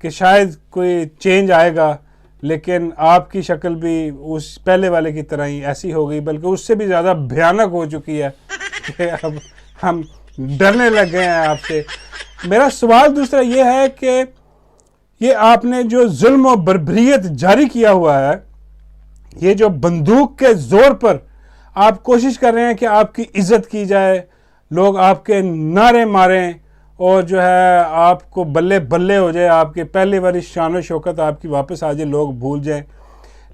کہ شاید کوئی چینج آئے گا، لیکن آپ کی شکل بھی اس پہلے والے کی طرح ہی ایسی ہو گئی، بلکہ اس سے بھی زیادہ بھیانک ہو چکی ہے کہ اب ہم ڈرنے لگ گئے ہیں آپ سے۔ میرا سوال دوسرا یہ ہے کہ یہ آپ نے جو ظلم و بربریت جاری کیا ہوا ہے، یہ جو بندوق کے زور پر آپ کوشش کر رہے ہیں کہ آپ کی عزت کی جائے، لوگ آپ کے نعرے ماریں اور جو ہے آپ کو بلے بلے ہو جائے، آپ کے پہلے والی شان و شوکت آپ کی واپس آ جائے، لوگ بھول جائیں،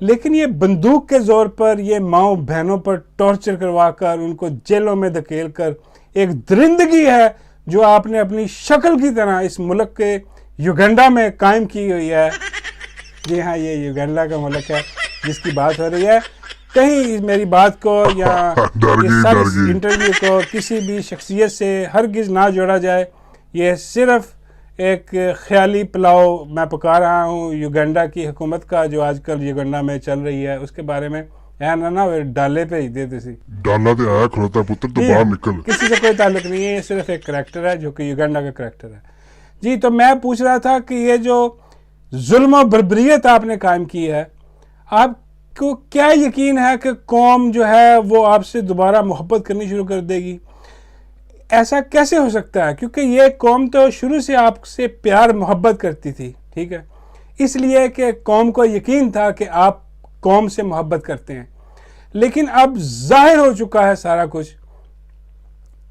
لیکن یہ بندوق کے زور پر یہ ماؤں بہنوں پر ٹارچر کروا کر ان کو جیلوں میں دھکیل کر ایک درندگی ہے جو آپ نے اپنی شکل کی طرح اس ملک کے یوگنڈا میں قائم کی ہوئی ہے۔ جی ہاں، یہ یوگنڈا کا ملک ہے جس کی بات ہو رہی ہے۔ کہیں میری بات کو یا اس انٹرویو کو کسی بھی شخصیت سے ہرگز نہ جوڑا جائے، یہ صرف ایک خیالی پلاؤ میں پکا رہا ہوں یوگنڈا کی حکومت کا جو آج کل یوگنڈا میں چل رہی ہے، اس کے بارے میں نا ڈالے پہ ہی دیتے سی ڈالا تے آیا کھڑوتا پتر تو باہر نکل، کسی سے کوئی تعلق نہیں ہے، یہ صرف ایک کریکٹر ہے جو کہ یوگنڈا کا کریکٹر ہے۔ جی، تو میں پوچھ رہا تھا کہ یہ جو ظلم و بربریت آپ نے قائم کی ہے، آپ کو کیا یقین ہے کہ قوم جو ہے وہ آپ سے دوبارہ محبت کرنی شروع کر دے گی؟ ایسا کیسے ہو سکتا ہے؟ کیونکہ یہ قوم تو شروع سے آپ سے پیار محبت کرتی تھی، ٹھیک ہے، اس لیے کہ قوم کو یقین تھا کہ آپ قوم سے محبت کرتے ہیں، لیکن اب ظاہر ہو چکا ہے سارا کچھ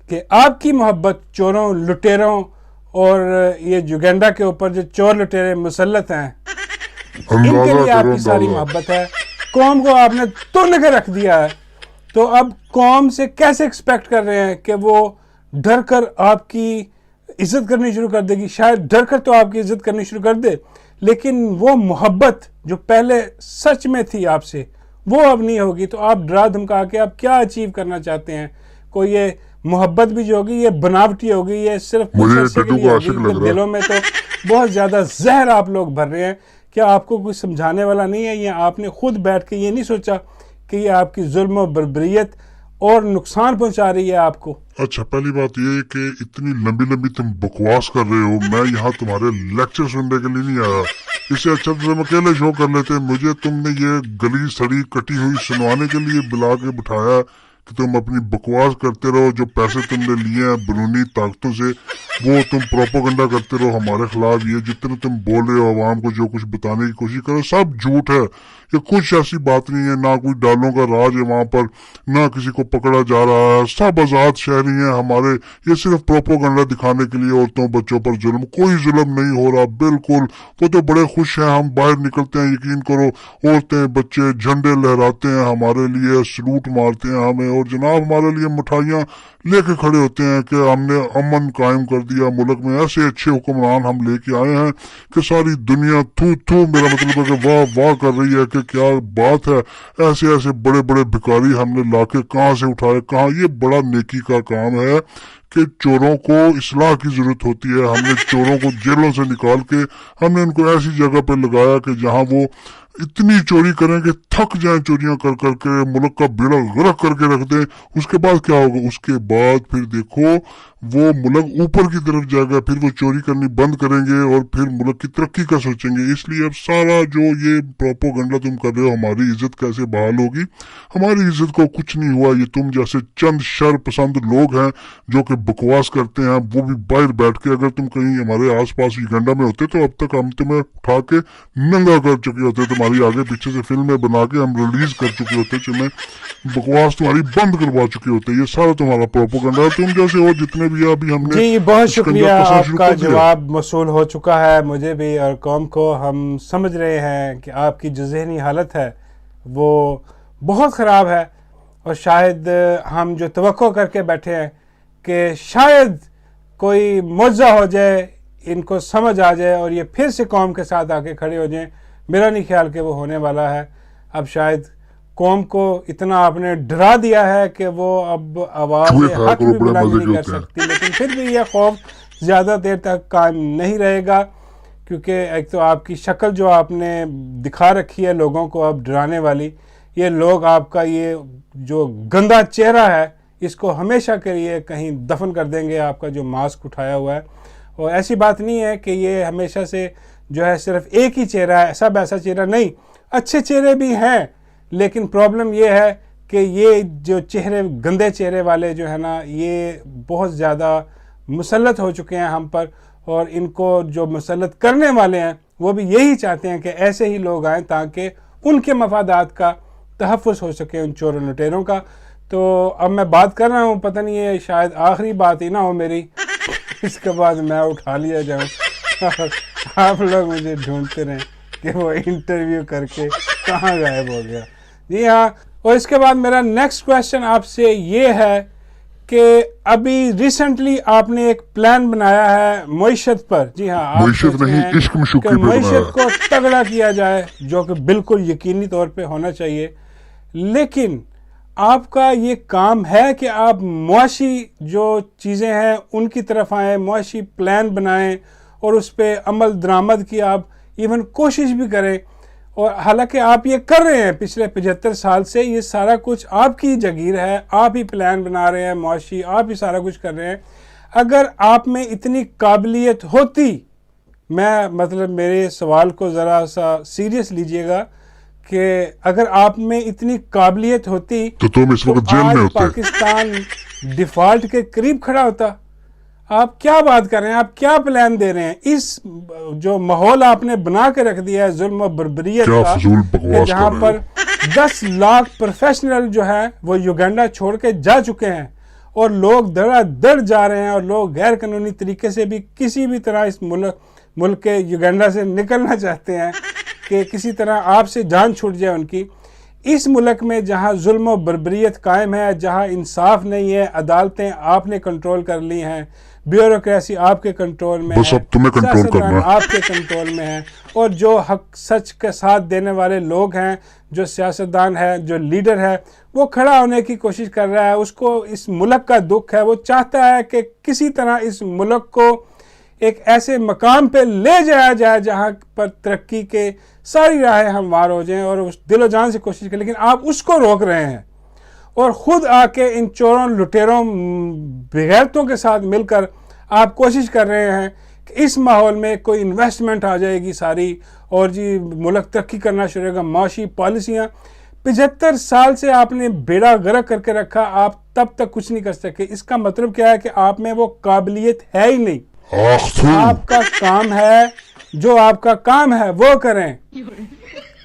کہ آپ کی محبت چوروں، لٹیروں اور یہ یوگنڈا کے اوپر جو چور لٹیرے مسلط ہیں ان کے لیے آپ کی ساری محبت ہے۔ قوم کو آپ نے تن کے رکھ دیا ہے، تو اب قوم سے کیسے ایکسپیکٹ کر رہے ہیں کہ وہ ڈر کر آپ کی عزت کرنی شروع کر دے گی؟ شاید ڈر کر تو آپ کی عزت کرنی شروع کر دے، لیکن وہ محبت جو پہلے سچ میں تھی آپ سے وہ اب نہیں ہوگی۔ تو آپ ڈرا دھمکا کے آپ کیا اچیو کرنا چاہتے ہیں؟ کوئی یہ محبت بھی جو ہوگی یہ بناوٹی ہوگی، یہ صرف کچھ عرصے کے لیے ہوگی، کیونکہ دلوں میں تو بہت زیادہ زہر آپ لوگ بھر رہے ہیں۔ کیا آپ کو کوئی سمجھانے والا نہیں ہے، یا آپ نے خود بیٹھ کے یہ نہیں سوچا کہ یہ آپ کی ظلم و بربریت اور نقصان پہنچا رہی ہے آپ کو؟ اچھا، پہلی بات یہ کہ اتنی لمبی لمبی تم بکواس کر رہے ہو، میں یہاں تمہارے لیکچر سننے کے لیے نہیں آیا، اس سے اچھا تم اکیلے شو کر لیتے۔ مجھے تم نے یہ گلی سڑی کٹی ہوئی سنوانے کے لیے بلا کے بٹھایا کہ تم اپنی بکواس کرتے رہو، جو پیسے تم نے لیے ہیں بیرونی طاقتوں سے وہ تم پروپیگنڈا کرتے رہو ہمارے خلاف۔ یہ جتنے تم بول رہے ہو عوام کو جو کچھ بتانے کی کوشش کرو سب جھوٹ ہے، یہ کچھ ایسی بات نہیں ہے، نہ کوئی ڈالوں کا راج ہے وہاں پر، نہ کسی کو پکڑا جا رہا ہے، سب آزاد شہری ہیں ہمارے۔ یہ صرف پروپیگنڈا دکھانے کے لیے عورتوں بچوں پر ظلم، کوئی ظلم نہیں ہو رہا بالکل۔ وہ تو بڑے خوش ہیں، ہم باہر نکلتے ہیں یقین کرو، عورتیں بچے جھنڈے لہراتے ہیں ہمارے لیے، سلوٹ مارتے ہیں ہمیں، اور جناب ہمارے لیے مٹھائیاں لے کے کھڑے ہوتے ہیں کہ ہم نے امن قائم کر دیا ملک میں، ایسے اچھے حکمران ہم لے کے آئے ہیں کہ ساری دنیا تھو تھو، میرا مطلب ہے کہ واہ واہ کر رہی ہے کہ کیا بات ہے۔ ایسے ایسے بڑے بڑے بھکاری ہم نے لا کے کہاں سے اٹھائے، کہاں۔ یہ بڑا نیکی کا کام ہے کہ چوروں کو اصلاح کی ضرورت ہوتی ہے۔ ہم نے چوروں کو جیلوں سے نکال کے ہم نے ان کو ایسی جگہ پہ لگایا کہ جہاں وہ اتنی چوری کریں کہ تھک جائیں چوریاں کر کر کے، ملک کا بیڑا غرق کر کے رکھ دیں۔ اس کے بعد کیا ہوگا؟ اس کے بعد پھر دیکھو وہ ملک اوپر کی طرف جائے گا، پھر وہ چوری کرنی بند کریں گے اور پھر ملک کی ترقی کا سوچیں گے۔ اس لیے اب سارا جو یہ پروپیگنڈا تم کر رہے ہو ہماری عزت کیسے بحال ہوگی، ہماری عزت کو کچھ نہیں ہوا۔ یہ تم جیسے چند شر پسند لوگ ہیں جو کہ بکواس کرتے ہیں، وہ بھی باہر بیٹھ کے، اگر تم کہیں ہمارے آس پاس یوگنڈا میں ہوتے تو اب تک ہم تمہیں اٹھا کے ننگا کر چکے ہوتے، تمہاری آگے پیچھے سے فلمیں بنا کے ہم ریلیز کر چکے ہوتے، تمہیں بکواس تمہاری بند کروا چکے ہوتے۔ یہ سارا تمہارا پروپیگنڈا ہے، تم جیسے اور جتنے بھی ابھی ہم نے۔ جی بہت شکریہ، آپ کا جواب موصول ہو چکا ہے مجھے بھی اور قوم کو۔ ہم سمجھ رہے ہیں کہ آپ کی جو ذہنی حالت ہے وہ بہت خراب ہے، اور شاید ہم جو توقع کر کے بیٹھے ہیں کہ شاید کوئی معجزہ ہو جائے، ان کو سمجھ آ جائے اور یہ پھر سے قوم کے ساتھ آ کے کھڑے ہو جائیں، میرا نہیں خیال کہ وہ ہونے والا ہے۔ اب شاید قوم کو اتنا آپ نے ڈرا دیا ہے کہ وہ اب آواز حق بھی بلند نہیں کر سکتی، لیکن پھر بھی یہ خوف زیادہ دیر تک قائم نہیں رہے گا، کیونکہ ایک تو آپ کی شکل جو آپ نے دکھا رکھی ہے لوگوں کو اب ڈرانے والی، یہ لوگ آپ کا یہ جو گندا چہرہ ہے اس کو ہمیشہ کے لیے کہیں دفن کر دیں گے، آپ کا جو ماسک اٹھایا ہوا ہے۔ اور ایسی بات نہیں ہے کہ یہ ہمیشہ سے جو ہے صرف ایک ہی چہرہ ہے، سب ایسا چہرہ نہیں، اچھے چہرے بھی ہیں، لیکن پرابلم یہ ہے کہ یہ جو چہرے گندے چہرے والے جو ہے نا یہ بہت زیادہ مسلط ہو چکے ہیں ہم پر، اور ان کو جو مسلط کرنے والے ہیں وہ بھی یہی چاہتے ہیں کہ ایسے ہی لوگ آئیں تاکہ ان کے مفادات کا تحفظ ہو سکے ان چور و لٹیروں کا۔ تو اب میں بات کر رہا ہوں، پتہ نہیں ہے شاید آخری بات ہی نہ ہو میری، اس کے بعد میں اٹھا لیا جاؤں اور آپ لوگ مجھے ڈھونڈتے رہیں کہ وہ انٹرویو کر کے کہاں غائب ہو گیا۔ جی ہاں، اور اس کے بعد میرا نیکسٹ کویسچن آپ سے یہ ہے کہ ابھی ریسنٹلی آپ نے ایک پلان بنایا ہے معیشت پر۔ جی ہاں، آپ معیشت سوچ رہے نہیں، ہیں عشق مشوقی کہ پہ بنایا معیشت ہے۔ کو تگڑا کیا جائے، جو کہ بالکل یقینی طور پہ ہونا چاہیے، لیکن آپ کا یہ کام ہے کہ آپ معاشی جو چیزیں ہیں ان کی طرف آئیں، معاشی پلان بنائیں اور اس پہ عمل درآمد کی آپ ایون کوشش بھی کریں، اور حالانکہ آپ یہ کر رہے ہیں پچھلے 75 سال سے، یہ سارا کچھ آپ کی جگیر ہے، آپ ہی پلان بنا رہے ہیں معاشی، آپ ہی سارا کچھ کر رہے ہیں۔ اگر آپ میں اتنی قابلیت ہوتی، میں مطلب میرے سوال کو ذرا سا سیریس لیجئے گا، کہ اگر آپ میں اتنی قابلیت ہوتی تو تم اس وقت جیل میں آج ہوتے۔ پاکستان ڈیفالٹ کے قریب کھڑا ہوتا۔ آپ کیا بات کر رہے ہیں؟ آپ کیا پلان دے رہے ہیں؟ اس جو ماحول آپ نے بنا کے رکھ دیا ہے ظلم و بربریت کیا کا، فضول کہ بکواس جہاں کر رہے پر ہو؟ 10 لاکھ پروفیشنل جو ہیں وہ یوگینڈا چھوڑ کے جا چکے ہیں، اور لوگ دڑا دڑ جا رہے ہیں، اور لوگ غیر قانونی طریقے سے بھی کسی بھی طرح اس ملک کے یوگینڈا سے نکلنا چاہتے ہیں کہ کسی طرح آپ سے جان چھوٹ جائے ان کی۔ اس ملک میں جہاں ظلم و بربریت قائم ہے، جہاں انصاف نہیں ہے، عدالتیں آپ نے کنٹرول کر لی ہیں، بیوروکریسی آپ کے کنٹرول میں بس ہے، اب تمہیں کنٹرول سیاستدان کرنا ہے۔ آپ کے کنٹرول میں ہیں، اور جو حق سچ کے ساتھ دینے والے لوگ ہیں، جو سیاستدان ہے، جو لیڈر ہے، وہ کھڑا ہونے کی کوشش کر رہا ہے۔ اس کو اس ملک کا دکھ ہے، وہ چاہتا ہے کہ کسی طرح اس ملک کو ایک ایسے مقام پہ لے جایا جائے جہاں پر ترقی کے ساری راہیں ہموار ہو جائیں، اور اس دل و جان سے کوشش کریں، لیکن آپ اس کو روک رہے ہیں، اور خود آ کے ان چوروں لٹیروں بغیرتوں کے ساتھ مل کر آپ کوشش کر رہے ہیں کہ اس ماحول میں کوئی انویسٹمنٹ آ جائے گی ساری، اور جی ملک ترقی کرنا شروع ہوگا۔ معاشی پالیسیاں 75 سال سے آپ نے بیڑا غرق کر کے رکھا، آپ تب تک کچھ نہیں کر سکے۔ اس کا مطلب کیا ہے کہ آپ میں وہ قابلیت ہے ہی نہیں۔ آخ تو آپ کا کام ہے، جو آپ کا کام ہے وہ کریں۔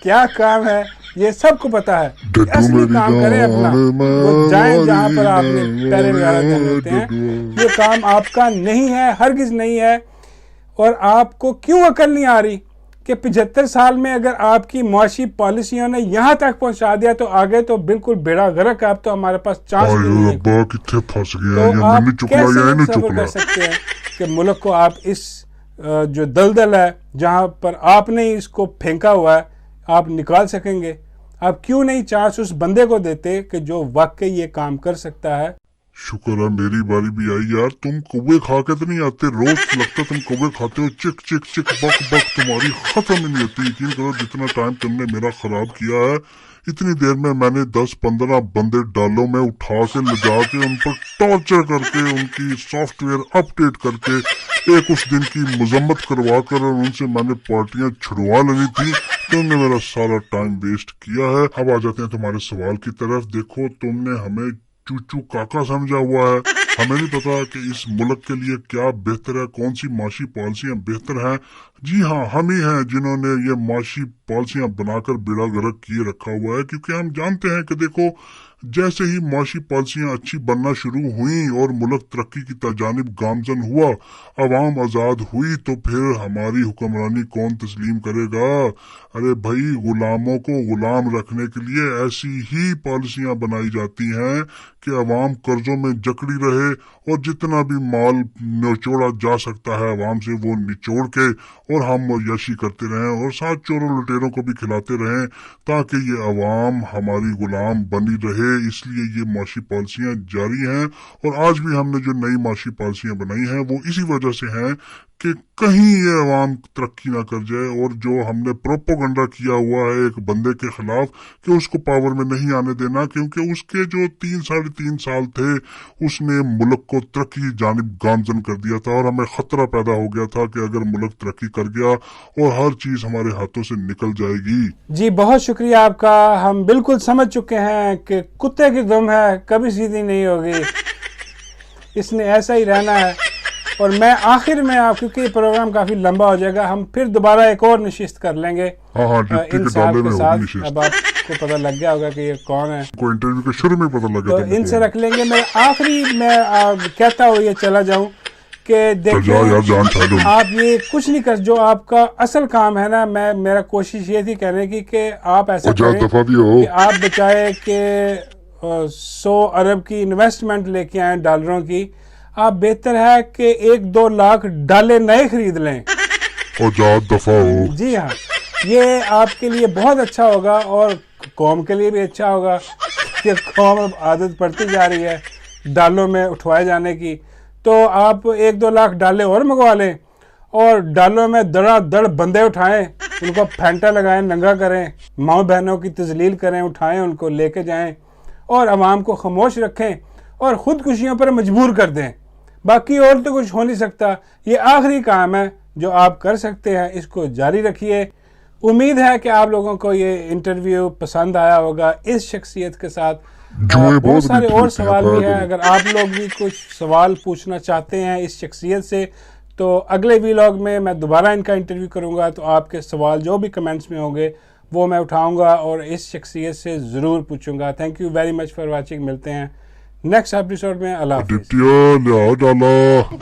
کیا کام ہے یہ سب کو پتا ہے، ڈڈو اصلی میری کام کریں اپنا، جان وہ جائیں جہاں پر آپ نے پیرے وغیرہ ماری کرنے ہوتے ہیں۔ ڈڈو۔ یہ کام آپ کا نہیں ہے، ہرگز نہیں ہے۔ اور آپ کو کیوں عقل نہیں آ رہی کہ 75 سال میں اگر آپ کی معاشی پالیسیوں نے یہاں تک پہنچا دیا تو آگے تو بالکل بیڑا غرق ہے، اب تو ہمارے پاس چانس بھی نہیں آئیو ہے۔ ابا کتنے پھنس گیا، تو یہ آپ میں نے چکلا کیسے یا نہیں تصور چکلا؟ کر سکتے ہیں کہ ملک کو آپ اس جو دلدل ہے جہاں پر آپ نے اس کو پھینکا ہوا ہے آپ نکال سکیں گے؟ آپ کیوں نہیں چانس اس بندے کو دیتے کہ جو واقعی یہ کام کر سکتا ہے؟ شکر ہے میری باری بھی آئی یار۔ تم کوے کھا کے تو نہیں آتے، روز لگتا تم کوے کھاتے ہو، چک چک چک بک بک تمہاری ختم ہی نہیں ہوتی۔ یقین کرو جتنا ٹائم تم نے میرا خراب کیا ہے، اتنی دیر میں نے 10-15 بندے ڈالوں میں اٹھا کے لے جا کے ان پر ٹارچر کر کے ان کی سافٹ ویئر اپ ڈیٹ کر کے ایک اس دن کی مذمت کروا کر اور ان سے میں نے پارٹیاں چھڑوا لینی تھی۔ تم نے میرا سارا ٹائم ویسٹ کیا ہے۔ اب آ جاتے ہیں تمہارے سوال کی طرف۔ دیکھو تم نے ہمیں چوچو کاکا سمجھا ہوا ہے، ہمیں نہیں پتا کہ اس ملک کے لیے کیا بہتر ہے، کون سی معاشی پالیسیاں بہتر ہیں۔ جی ہاں، ہم ہی ہیں جنہوں نے یہ معاشی پالیسیاں بنا کر بیڑا غرق کیے رکھا ہوا ہے، کیونکہ ہم جانتے ہیں کہ دیکھو جیسے ہی معاشی پالیسیاں اچھی بننا شروع ہوئیں اور ملک ترقی کی جانب گامزن ہوا، عوام آزاد ہوئی، تو پھر ہماری حکمرانی کون تسلیم کرے گا؟ ارے بھائی، غلاموں کو غلام رکھنے کے لیے ایسی ہی پالیسیاں بنائی جاتی ہیں کہ عوام قرضوں میں جکڑی رہے اور جتنا بھی مال نچوڑا جا سکتا ہے عوام سے وہ نچوڑ کے اور ہم یشی کرتے رہیں اور ساتھ چوروں لٹیروں کو بھی کھلاتے رہیں تاکہ یہ عوام ہماری غلام بنی رہے۔ اس لیے یہ معاشی پالیسیاں جاری ہیں، اور آج بھی ہم نے جو نئی معاشی پالیسیاں بنائی ہیں وہ اسی وجہ سے ہیں کہ کہیں یہ عوام ترقی نہ کر جائے، اور جو ہم نے پروپیگنڈا کیا ہوا ہے ایک بندے کے خلاف کہ اس کو پاور میں نہیں آنے دینا، کیونکہ اس کے جو 3-3.5 سال تھے اس نے ملک کو ترقی کی جانب گامزن کر دیا تھا، اور ہمیں خطرہ پیدا ہو گیا تھا کہ اگر ملک ترقی کر گیا اور ہر چیز ہمارے ہاتھوں سے نکل جائے گی۔ جی بہت شکریہ آپ کا، ہم بالکل سمجھ چکے ہیں کہ کتے کی دم ہے کبھی سیدھی نہیں ہوگی، اس نے ایسا ہی رہنا ہے۔ اور میں آخر میں آپ، کیونکہ یہ پروگرام کافی لمبا ہو جائے گا، ہم پھر دوبارہ ایک اور نشست کر لیں گے ہاں ڈپٹی ان کے صاحب ڈالے کے میں ساتھ۔ ہوگی نشست، اب آپ کو پتہ لگ گیا ہوگا کہ یہ کون ہے، کو انٹرویو کے شروع میں پتہ لگا تو تھا ان سے رکھ لیں گے۔ میں آخری میں کہتا ہوں یہ چلا جاؤں کہ جا یار جان دیکھیں چھاڑو۔ آپ یہ کچھ نہیں کر، جو آپ کا اصل کام ہے نا، میرا کوشش یہ تھی کہنے کی کہ آپ ایسا اور جا کریں دفعہ بھی ہو، کہ آپ بچائے کہ 100 ارب کی انویسٹمنٹ لے کے آئیں ڈالروں کی، آپ بہتر ہے کہ 1-2 لاکھ ڈالے نئے خرید لیں۔ اور جا دفعہ ہو۔ جی ہاں، یہ آپ کے لیے بہت اچھا ہوگا اور قوم کے لیے بھی اچھا ہوگا کہ قوم اب عادت پڑتی جا رہی ہے ڈالوں میں اٹھوائے جانے کی، تو آپ 1-2 لاکھ ڈالے اور منگوا لیں اور ڈالوں میں دڑا دڑ بندے اٹھائیں، ان کو پھینٹا لگائیں، ننگا کریں، ماؤں بہنوں کی تذلیل کریں، اٹھائیں ان کو لے کے جائیں اور عوام کو خاموش رکھیں اور خودکشیوں پر مجبور کر دیں۔ باقی اور تو کچھ ہو نہیں سکتا، یہ آخری کام ہے جو آپ کر سکتے ہیں، اس کو جاری رکھیے۔ امید ہے کہ آپ لوگوں کو یہ انٹرویو پسند آیا ہوگا اس شخصیت کے ساتھ۔ بہت سارے اور سوال بھی ہیں، اگر آپ لوگ بھی کچھ سوال پوچھنا چاہتے ہیں اس شخصیت سے تو اگلے ویلاگ میں دوبارہ ان کا انٹرویو کروں گا، تو آپ کے سوال جو بھی کمنٹس میں ہوں گے وہ میں اٹھاؤں گا اور اس شخصیت سے ضرور پوچھوں گا۔ Thank you very much for watching, ملتے ہیں نیکسٹ ایپیسوڈ میں، اللہ حافظ۔ ڈپٹی لیا ڈالا۔